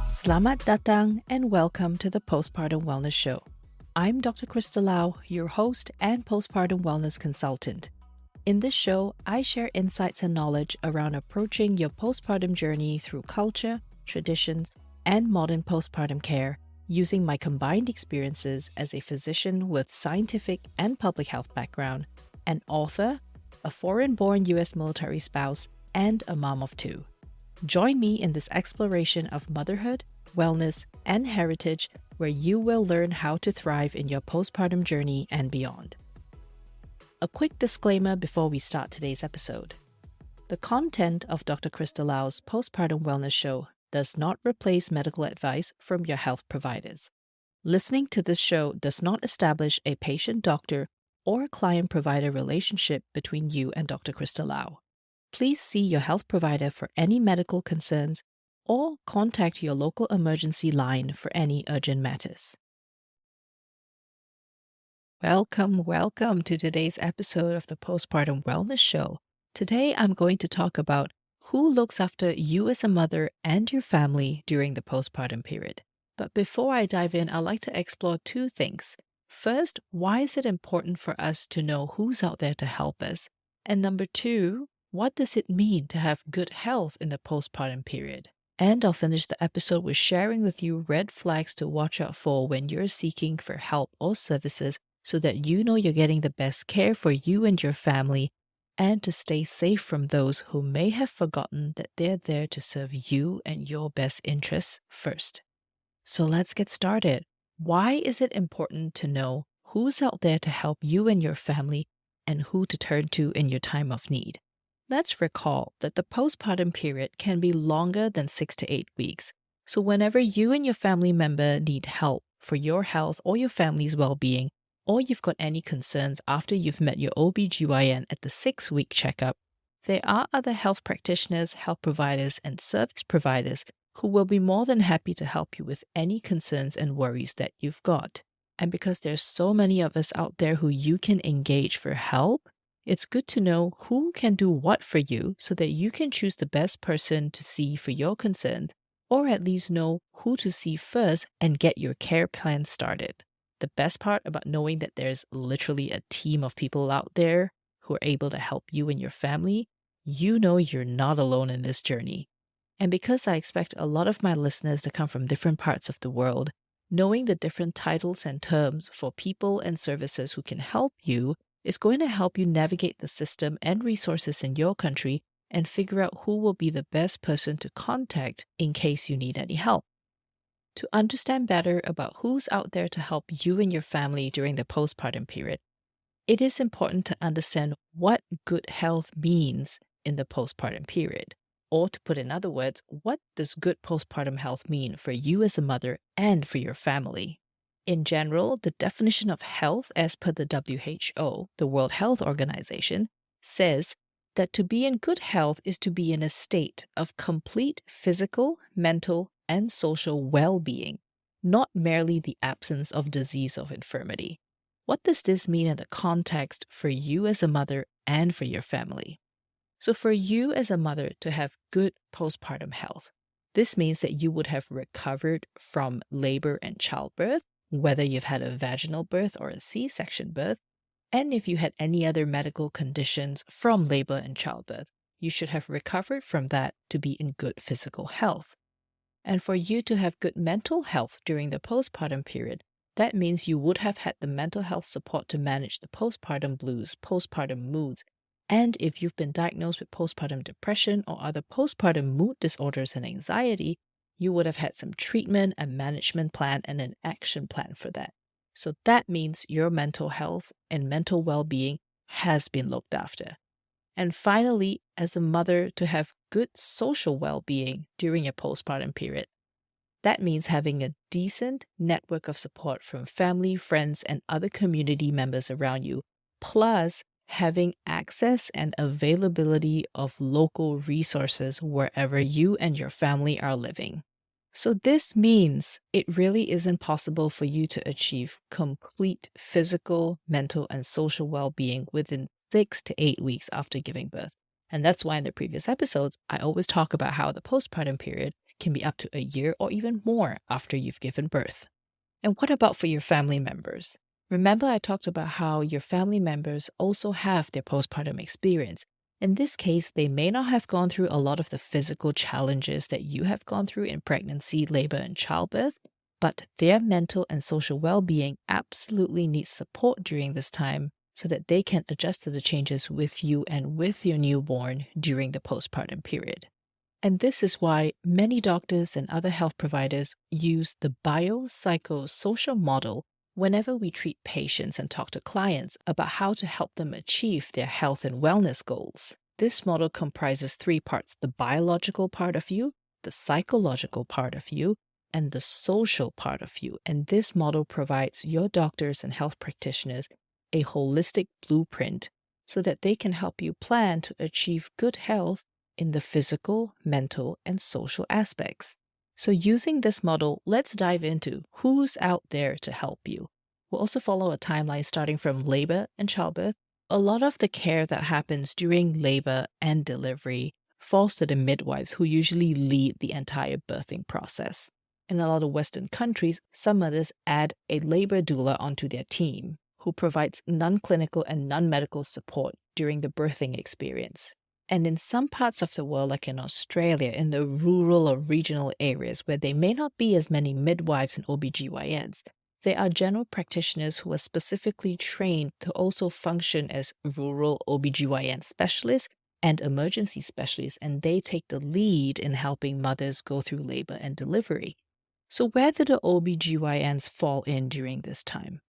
Selamat datang and welcome to the Postpartum Wellness Show. I'm Dr. Krista Lau, your host and postpartum wellness consultant. In this show, I share insights and knowledge around approaching your postpartum journey through culture, traditions, and modern postpartum care using my combined experiences as a physician with scientific and public health background, an author, a foreign-born U.S. military spouse, and a mom of two. Join me in this exploration of motherhood, wellness, and heritage where you will learn how to thrive in your postpartum journey and beyond. A quick disclaimer before we start today's episode. The content of Dr. Krista Lau's Postpartum Wellness Show does not replace medical advice from your health providers. Listening to this show does not establish a patient-doctor or client-provider relationship between you and Dr. Krista Lau. Please see your health provider for any medical concerns or contact your local emergency line for any urgent matters. Welcome to today's episode of the Postpartum Wellness Show. Today I'm going to talk about who looks after you as a mother and your family during the postpartum period. But before I dive in, I'd like to explore two things. First, why is it important for us to know who's out there to help us? And number two, what does it mean to have good health in the postpartum period? And I'll finish the episode with sharing with you red flags to watch out for when you're seeking for help or services so that you know you're getting the best care for you and your family, and to stay safe from those who may have forgotten that they're there to serve you and your best interests first. So let's get started. Why is it important to know who's out there to help you and your family and who to turn to in your time of need? Let's recall that the postpartum period can be longer than 6 to 8 weeks. So whenever you and your family member need help for your health or your family's well-being, or you've got any concerns after you've met your OBGYN at the 6-week checkup, there are other health practitioners, health providers, and service providers who will be more than happy to help you with any concerns and worries that you've got. And because there's so many of us out there who you can engage for help, it's good to know who can do what for you so that you can choose the best person to see for your concerns, or at least know who to see first and get your care plan started. The best part about knowing that there's literally a team of people out there who are able to help you and your family, you know you're not alone in this journey. And because I expect a lot of my listeners to come from different parts of the world, knowing the different titles and terms for people and services who can help you is going to help you navigate the system and resources in your country and figure out who will be the best person to contact in case you need any help. To understand better about who's out there to help you and your family during the postpartum period, it is important to understand what good health means in the postpartum period. Or to put in other words, what does good postpartum health mean for you as a mother and for your family? In general, the definition of health as per the WHO, the World Health Organization, says that to be in good health is to be in a state of complete physical, mental, and social well-being, not merely the absence of disease or infirmity. What does this mean in the context for you as a mother and for your family? So for you as a mother to have good postpartum health, this means that you would have recovered from labor and childbirth, whether you've had a vaginal birth or a C-section birth, and if you had any other medical conditions from labor and childbirth, you should have recovered from that to be in good physical health. And for you to have good mental health during the postpartum period, that means you would have had the mental health support to manage the postpartum blues, postpartum moods, and if you've been diagnosed with postpartum depression or other postpartum mood disorders and anxiety, you would have had some treatment and management plan and an action plan for that. So that means your mental health and mental well-being has been looked after. And finally, as a mother, to have good social well-being during your postpartum period. That means having a decent network of support from family, friends, and other community members around you, plus having access and availability of local resources wherever you and your family are living. So this means it really isn't possible for you to achieve complete physical, mental, and social well-being within 6 to 8 weeks after giving birth. And that's why in the previous episodes, I always talk about how the postpartum period can be up to a year or even more after you've given birth. And what about for your family members? Remember, I talked about how your family members also have their postpartum experience. In this case, they may not have gone through a lot of the physical challenges that you have gone through in pregnancy, labor, and childbirth, but their mental and social well being absolutely needs support during this time so that they can adjust to the changes with you and with your newborn during the postpartum period. And this is why many doctors and other health providers use the biopsychosocial model whenever we treat patients and talk to clients about how to help them achieve their health and wellness goals. This model comprises three parts: the biological part of you, the psychological part of you, and the social part of you. And this model provides your doctors and health practitioners a holistic blueprint so that they can help you plan to achieve good health in the physical, mental, and social aspects. So using this model, let's dive into who's out there to help you. We'll also follow a timeline starting from labor and childbirth. A lot of the care that happens during labor and delivery falls to the midwives, who usually lead the entire birthing process. In a lot of Western countries, some mothers add a labor doula onto their team, who provides non-clinical and non-medical support during the birthing experience. And in some parts of the world, like in Australia, in the rural or regional areas where there may not be as many midwives and OBGYNs, there are general practitioners who are specifically trained to also function as rural OBGYN specialists and emergency specialists, and they take the lead in helping mothers go through labor and delivery. So where do the OBGYNs fall in during this time?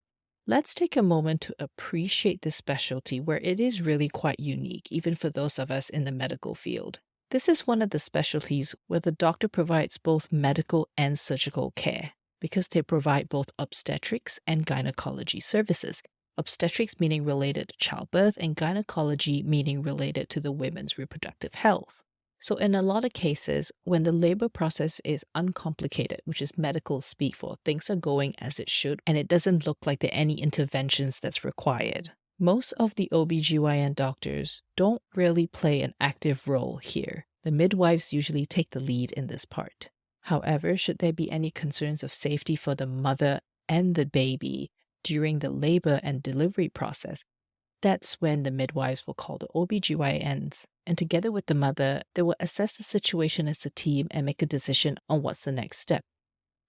Let's take a moment to appreciate this specialty where it is really quite unique, even for those of us in the medical field. This is one of the specialties where the doctor provides both medical and surgical care because they provide both obstetrics and gynecology services. Obstetrics meaning related to childbirth and gynecology meaning related to the women's reproductive health. So in a lot of cases, when the labor process is uncomplicated, which is medical speak for things are going as it should, and it doesn't look like there are any interventions that's required, most of the OBGYN doctors don't really play an active role here. The midwives usually take the lead in this part. However, should there be any concerns of safety for the mother and the baby during the labor and delivery process, that's when the midwives will call the OBGYNs, and together with the mother, they will assess the situation as a team and make a decision on what's the next step.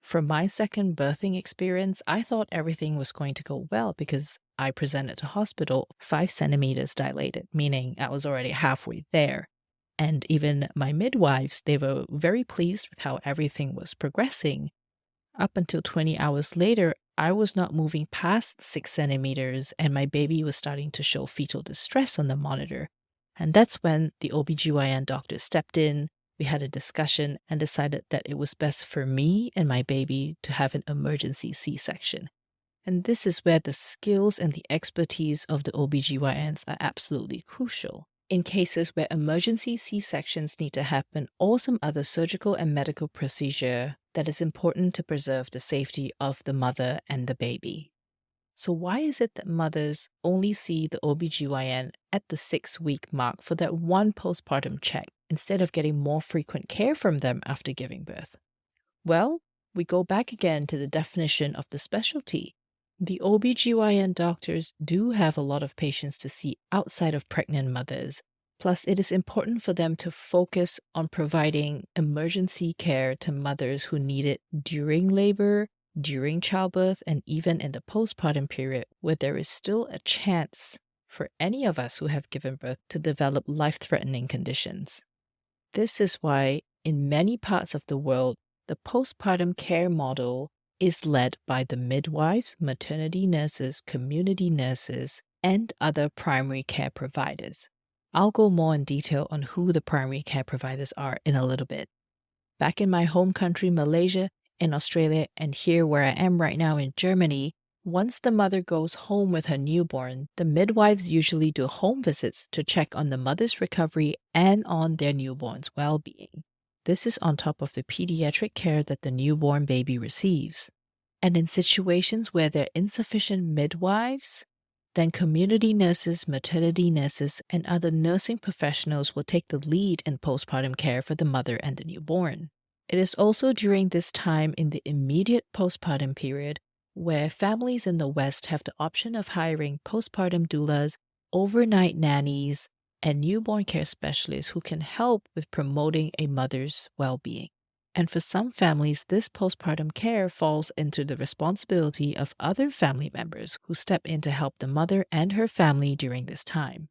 From my second birthing experience, I thought everything was going to go well because I presented to hospital 5 centimeters dilated, meaning I was already halfway there. And even my midwives, they were very pleased with how everything was progressing. Up until 20 hours later, I was not moving past 6 centimeters and my baby was starting to show fetal distress on the monitor. And that's when the OBGYN doctor stepped in. We had a discussion and decided that it was best for me and my baby to have an emergency C-section. And this is where the skills and the expertise of the OBGYNs are absolutely crucial. In cases where emergency C-sections need to happen or some other surgical and medical procedure that is important to preserve the safety of the mother and the baby. So why is it that mothers only see the OBGYN at the 6-week mark for that one postpartum check instead of getting more frequent care from them after giving birth? Well, we go back again to the definition of the specialty. The OBGYN doctors do have a lot of patients to see outside of pregnant mothers. Plus, it is important for them to focus on providing emergency care to mothers who need it during labor, during childbirth, and even in the postpartum period, where there is still a chance for any of us who have given birth to develop life-threatening conditions. This is why, in many parts of the world, the postpartum care model is led by the midwives, maternity nurses, community nurses, and other primary care providers. I'll go more in detail on who the primary care providers are in a little bit. Back in my home country, Malaysia, in Australia, and here where I am right now in Germany, once the mother goes home with her newborn, the midwives usually do home visits to check on the mother's recovery and on their newborn's well-being. This is on top of the pediatric care that the newborn baby receives. And in situations where there are insufficient midwives, then community nurses, maternity nurses, and other nursing professionals will take the lead in postpartum care for the mother and the newborn. It is also during this time in the immediate postpartum period where families in the West have the option of hiring postpartum doulas, overnight nannies, and newborn care specialists who can help with promoting a mother's well being. And for some families, this postpartum care falls into the responsibility of other family members who step in to help the mother and her family during this time.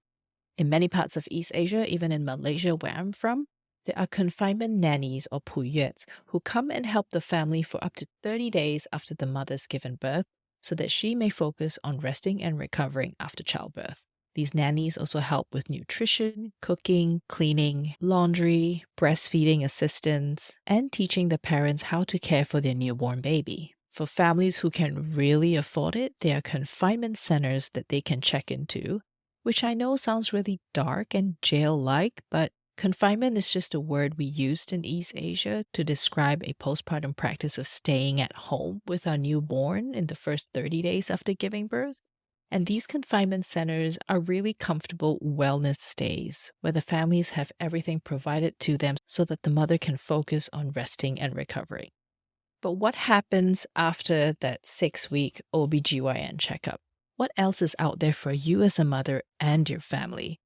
In many parts of East Asia, even in Malaysia, where I'm from, there are confinement nannies or puyuets who come and help the family for up to 30 days after the mother's given birth so that she may focus on resting and recovering after childbirth. These nannies also help with nutrition, cooking, cleaning, laundry, breastfeeding assistance, and teaching the parents how to care for their newborn baby. For families who can really afford it, there are confinement centers that they can check into, which I know sounds really dark and jail-like, but confinement is just a word we used in East Asia to describe a postpartum practice of staying at home with our newborn in the first 30 days after giving birth. And these confinement centers are really comfortable wellness stays where the families have everything provided to them so that the mother can focus on resting and recovering. But what happens after that 6-week OBGYN checkup? What else is out there for you as a mother and your family?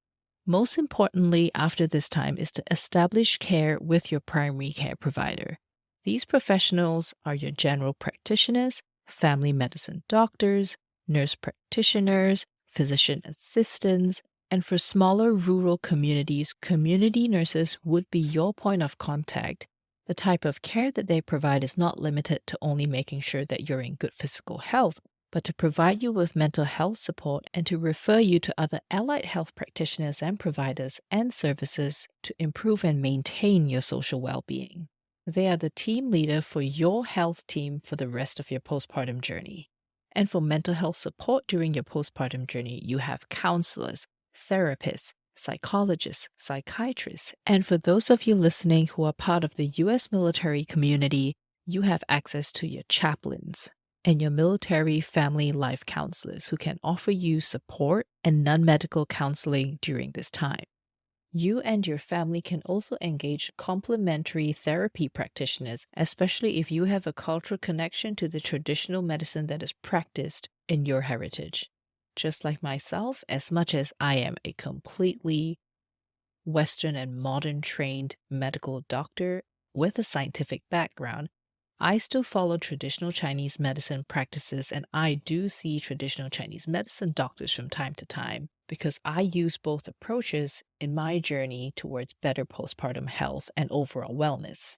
Most importantly, after this time is to establish care with your primary care provider. These professionals are your general practitioners, family medicine doctors, nurse practitioners, physician assistants, and for smaller rural communities, community nurses would be your point of contact. The type of care that they provide is not limited to only making sure that you're in good physical health, but to provide you with mental health support and to refer you to other allied health practitioners and providers and services to improve and maintain your social well-being. They are the team leader for your health team for the rest of your postpartum journey. And for mental health support during your postpartum journey, you have counselors, therapists, psychologists, psychiatrists, and for those of you listening who are part of the U.S. military community, you have access to your chaplains and your military family life counselors who can offer you support and non-medical counseling during this time. You and your family can also engage complementary therapy practitioners, especially if you have a cultural connection to the traditional medicine that is practiced in your heritage. Just like myself, as much as I am a completely Western and modern trained medical doctor with a scientific background, I still follow traditional Chinese medicine practices, and I do see traditional Chinese medicine doctors from time to time because I use both approaches in my journey towards better postpartum health and overall wellness.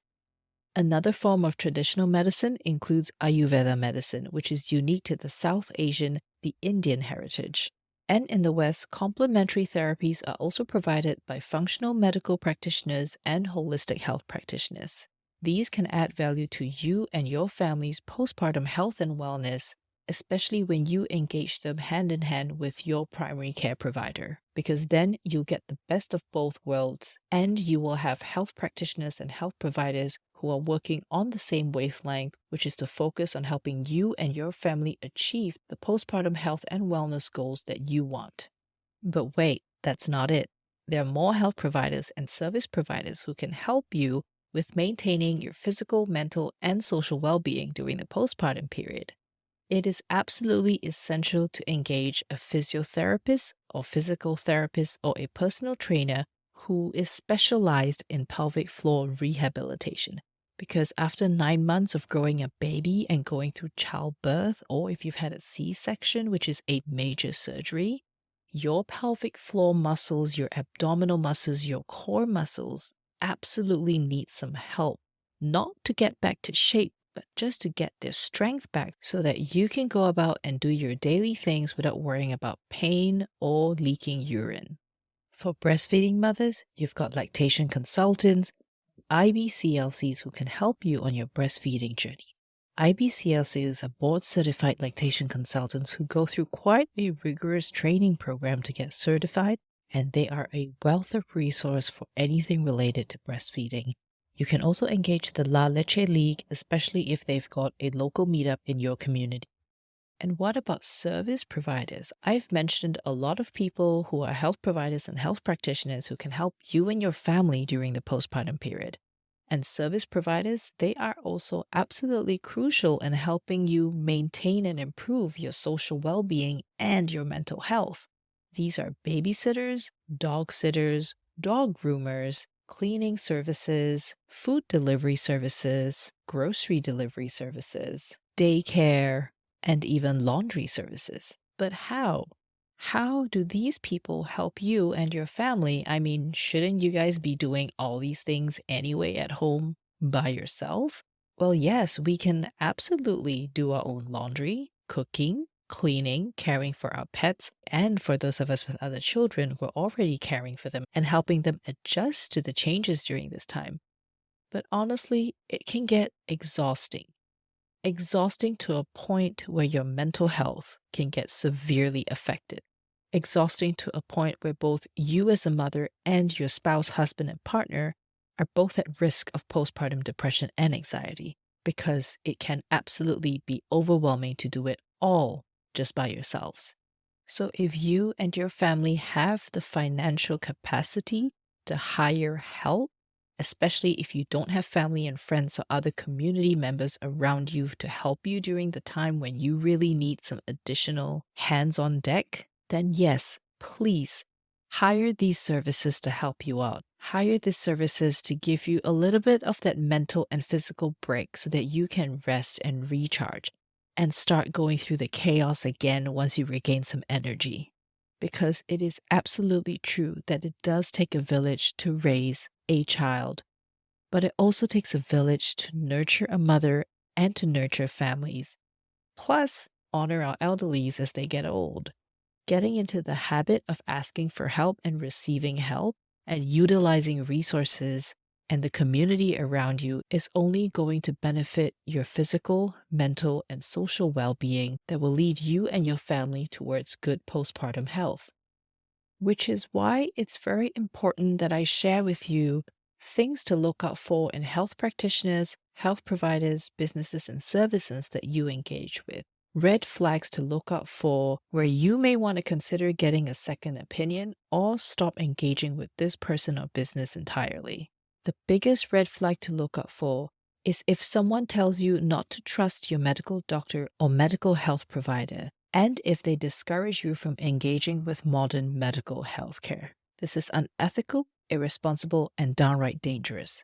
Another form of traditional medicine includes Ayurveda medicine, which is unique to the South Asian, the Indian heritage. And in the West, complementary therapies are also provided by functional medical practitioners and holistic health practitioners. These can add value to you and your family's postpartum health and wellness, especially when you engage them hand in hand with your primary care provider, because then you'll get the best of both worlds and you will have health practitioners and health providers who are working on the same wavelength, which is to focus on helping you and your family achieve the postpartum health and wellness goals that you want. But wait, that's not it. There are more health providers and service providers who can help you with maintaining your physical, mental, and social well-being during the postpartum period. It is absolutely essential to engage a physiotherapist or physical therapist or a personal trainer who is specialized in pelvic floor rehabilitation. Because after 9 months of growing a baby and going through childbirth, or if you've had a C-section, which is a major surgery, your pelvic floor muscles, your abdominal muscles, your core muscles absolutely need some help, not to get back to shape, but just to get their strength back so that you can go about and do your daily things without worrying about pain or leaking urine. For breastfeeding mothers, you've got lactation consultants, IBCLCs who can help you on your breastfeeding journey. IBCLCs are board-certified lactation consultants who go through quite a rigorous training program to get certified, and they are a wealth of resource for anything related to breastfeeding. You can also engage the La Leche League, especially if they've got a local meetup in your community. And what about service providers? I've mentioned a lot of people who are health providers and health practitioners who can help you and your family during the postpartum period. And service providers, they are also absolutely crucial in helping you maintain and improve your social well being and your mental health. These are babysitters, dog sitters, dog groomers, cleaning services, food delivery services, grocery delivery services, daycare, and even laundry services. But how? How do these people help you and your family? I mean, shouldn't you guys be doing all these things anyway at home by yourself? Well, yes, we can absolutely do our own laundry, cooking, cleaning, caring for our pets, and for those of us with other children, we're already caring for them and helping them adjust to the changes during this time. But honestly, it can get exhausting to a point where your mental health can get severely affected, exhausting to a point where both you as a mother and your spouse, husband, and partner are both at risk of postpartum depression and anxiety because it can absolutely be overwhelming to do it all just by yourselves. So, if you and your family have the financial capacity to hire help, especially if you don't have family and friends or other community members around you to help you during the time when you really need some additional hands on deck, then yes, please hire these services to help you out. Hire these services to give you a little bit of that mental and physical break so that you can rest and recharge and start going through the chaos again once you regain some energy. Because it is absolutely true that it does take a village to raise a child, but it also takes a village to nurture a mother and to nurture families. Plus, honor our elderlies as they get old. Getting into the habit of asking for help and receiving help and utilizing resources and the community around you is only going to benefit your physical, mental, and social well being that will lead you and your family towards good postpartum health. Which is why it's very important that I share with you things to look out for in health practitioners, health providers, businesses, and services that you engage with. Red flags to look out for where you may want to consider getting a second opinion or stop engaging with this person or business entirely. The biggest red flag to look out for is if someone tells you not to trust your medical doctor or medical health provider, and if they discourage you from engaging with modern medical health care. This is unethical, irresponsible, and downright dangerous.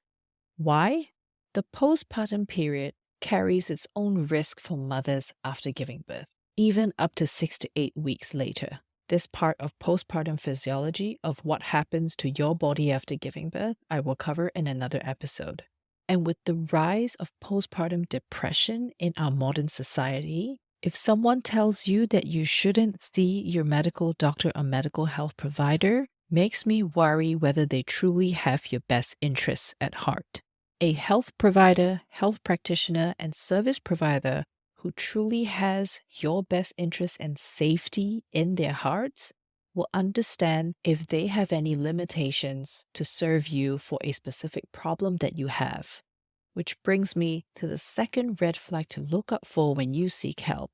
Why? The postpartum period carries its own risk for mothers after giving birth, even up to 6 to 8 weeks later. This part of postpartum physiology of what happens to your body after giving birth, I will cover in another episode. And with the rise of postpartum depression in our modern society, if someone tells you that you shouldn't see your medical doctor or medical health provider, makes me worry whether they truly have your best interests at heart. A health provider, health practitioner, and service provider who truly has your best interests and safety in their hearts will understand if they have any limitations to serve you for a specific problem that you have. Which brings me to the second red flag to look up for when you seek help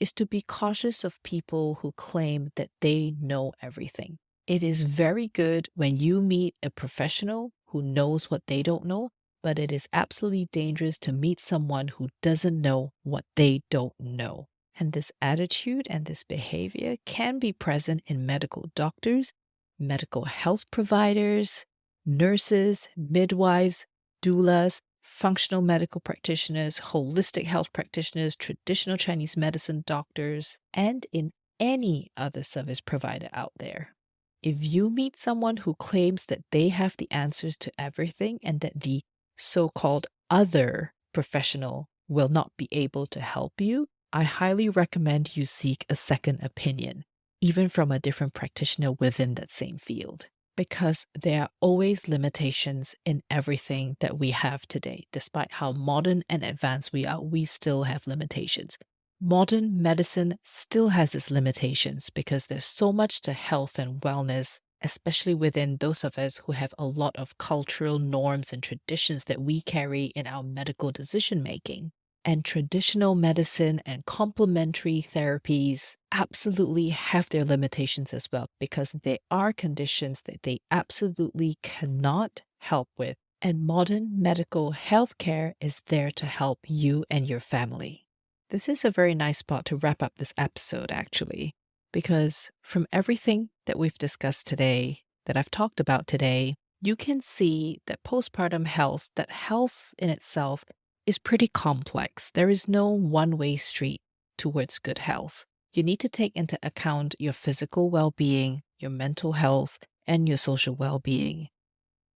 is to be cautious of people who claim that they know everything. It is very good when you meet a professional who knows what they don't know, but it is absolutely dangerous to meet someone who doesn't know what they don't know. And this attitude and this behavior can be present in medical doctors, medical health providers, nurses, midwives, doulas, functional medical practitioners, holistic health practitioners, traditional Chinese medicine doctors, and in any other service provider out there. If you meet someone who claims that they have the answers to everything and that the so-called other professional will not be able to help you, I highly recommend you seek a second opinion, even from a different practitioner within that same field. Because there are always limitations in everything that we have today. Despite how modern and advanced we are, we still have limitations. Modern medicine still has its limitations because there's so much to health and wellness, especially within those of us who have a lot of cultural norms and traditions that we carry in our medical decision making. And traditional medicine and complementary therapies absolutely have their limitations as well because there are conditions that they absolutely cannot help with. And modern medical healthcare is there to help you and your family. This is a very nice spot to wrap up this episode, actually, because from everything that we've discussed today, that I've talked about today, you can see that postpartum health, that health in itself, is pretty complex. There is no one-way street towards good health. You need to take into account your physical well-being, your mental health, and your social well-being.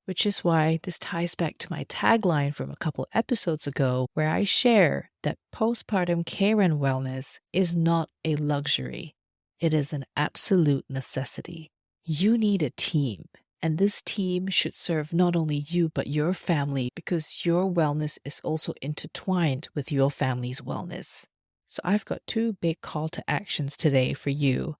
Which is why this ties back to my tagline from a couple episodes ago, where I share that postpartum care and wellness is not a luxury. It is an absolute necessity. You need a team. And this team should serve not only you, but your family, because your wellness is also intertwined with your family's wellness. So I've got two big call to actions today for you.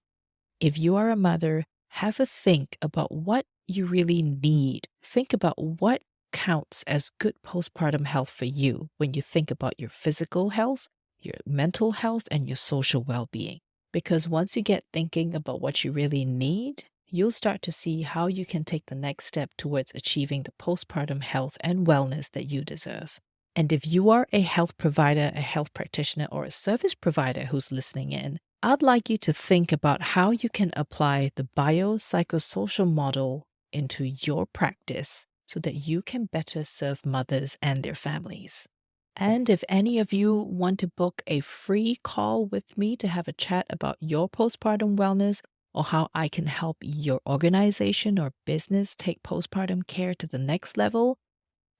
If you are a mother, have a think about what you really need. Think about what counts as good postpartum health for you when you think about your physical health, your mental health, and your social well-being. Because once you get thinking about what you really need, you'll start to see how you can take the next step towards achieving the postpartum health and wellness that you deserve. And if you are a health provider, a health practitioner, or a service provider who's listening in, I'd like you to think about how you can apply the biopsychosocial model into your practice so that you can better serve mothers and their families. And if any of you want to book a free call with me to have a chat about your postpartum wellness or how I can help your organization or business take postpartum care to the next level,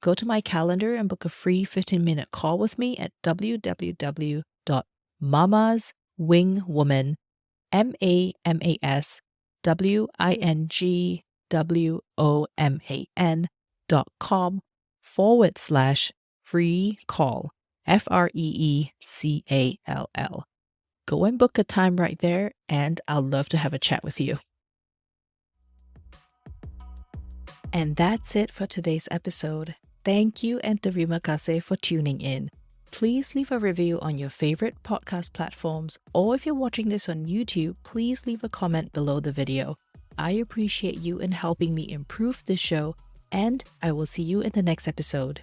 go to my calendar and book a free 15-minute call with me at www.mamaswingwoman, mamaswingwoman.com/free call, FREECALL. Go and book a time right there, and I'll love to have a chat with you. And that's it for today's episode. Thank you and terima kasih for tuning in. Please leave a review on your favorite podcast platforms, or if you're watching this on YouTube, please leave a comment below the video. I appreciate you in helping me improve this show, and I will see you in the next episode.